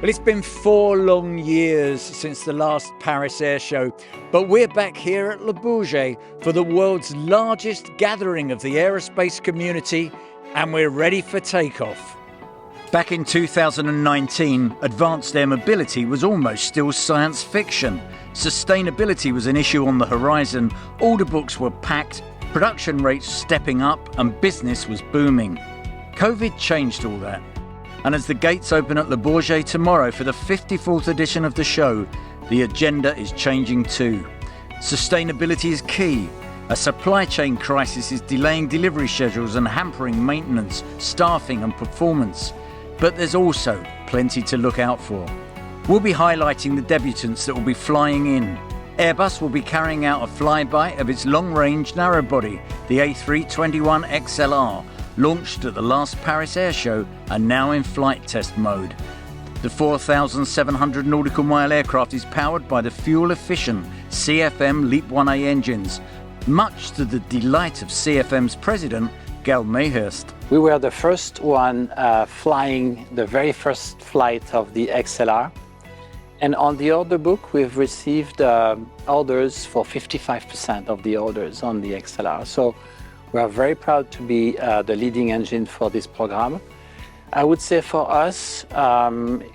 Well, it's been 4 long years since the last Paris Airshow, but we're back here at Le Bourget for the world's largest gathering of the aerospace community, and we're ready for takeoff. Back in 2019, advanced air mobility was almost still science fiction. Sustainability was an issue on the horizon, order books were packed, production rates stepping up, and business was booming. COVID changed all that. And as the gates open at Le Bourget tomorrow for the 54th edition of the show, the agenda is changing too. Sustainability is key. A supply chain crisis is delaying delivery schedules and hampering maintenance, staffing and performance. But there's also plenty to look out for. We'll be highlighting the debutants that will be flying in. Airbus will be carrying out a flyby of its long-range narrow-body, the A321XLR, launched at the last Paris Airshow and now in flight test mode. The 4,700 nautical mile aircraft is powered by the fuel-efficient CFM LEAP-1A engines, much to the delight of CFM's president, Gal Mayhurst. We were the first one flying the very first flight of the XLR. And on the order book, we've received orders for 55% of the orders on the XLR. So we are very proud to be the leading engine for this program. I would say for us,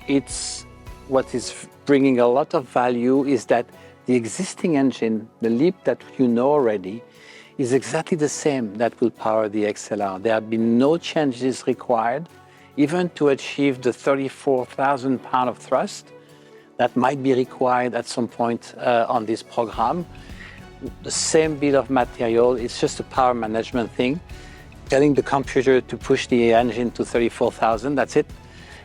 it's what is bringing a lot of value is that the existing engine, the LEAP that you know already, is exactly the same that will power the XLR. There have been no changes required, even to achieve the 34,000 pounds of thrust that might be required at some point on this program. The same bit of material, it's just a power management thing. Telling the computer to push the engine to 34,000, that's it.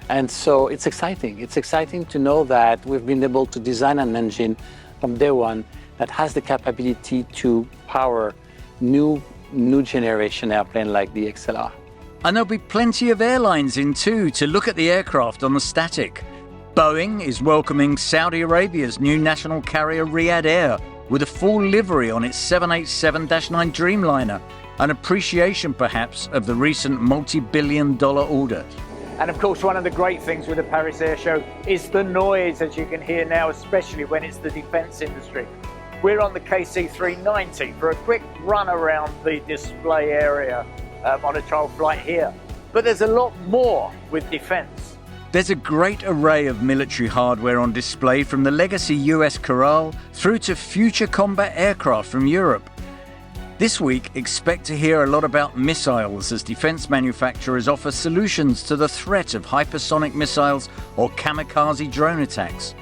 And so it's exciting. It's exciting to know that we've been able to design an engine from day one that has the capability to power new generation airplane like the XLR. And there'll be plenty of airlines in too to look at the aircraft on the static. Boeing is welcoming Saudi Arabia's new national carrier Riyadh Air with a full livery on its 787-9 Dreamliner, an appreciation perhaps of the recent multi-billion-dollar order. And of course, one of the great things with the Paris Airshow is the noise, as you can hear now, especially when it's the defence industry. We're on the KC-390 for a quick run around the display area on a trial flight here. But there's a lot more with defence. There's a great array of military hardware on display, from the legacy US Corral through to future combat aircraft from Europe. This week, expect to hear a lot about missiles as defence manufacturers offer solutions to the threat of hypersonic missiles or kamikaze drone attacks.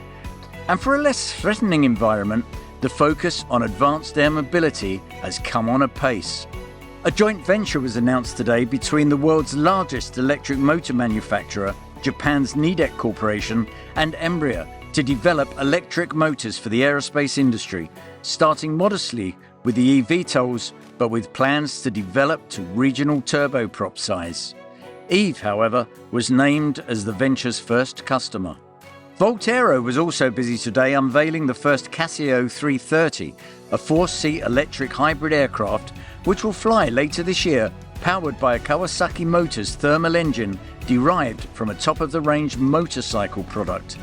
And for a less threatening environment, the focus on advanced air mobility has come on apace. A joint venture was announced today between the world's largest electric motor manufacturer, Japan's Nidec Corporation, and Embraer to develop electric motors for the aerospace industry, starting modestly with the eVTOLs, but with plans to develop to regional turboprop size. Eve, however, was named as the venture's first customer. Voltero was also busy today unveiling the first Casio 330, a 4-seat electric hybrid aircraft which will fly later this year, powered by a Kawasaki Motors thermal engine derived from a top-of-the-range motorcycle product.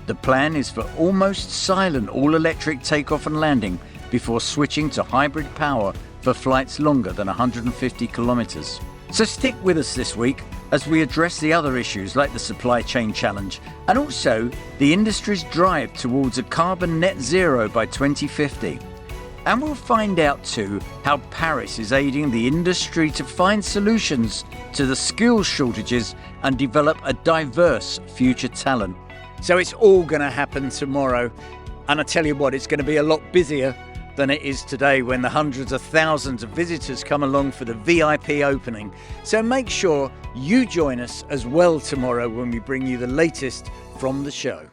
The plan is for almost silent all-electric takeoff and landing before switching to hybrid power for flights longer than 150 kilometers. So stick with us this week as we address the other issues like the supply chain challenge and also the industry's drive towards a carbon net zero by 2050. And we'll find out too how Paris is aiding the industry to find solutions to the skills shortages and develop a diverse future talent. So it's all going to happen tomorrow. And I tell you what, it's going to be a lot busier than it is today when the hundreds of thousands of visitors come along for the VIP opening. So make sure you join us as well tomorrow when we bring you the latest from the show.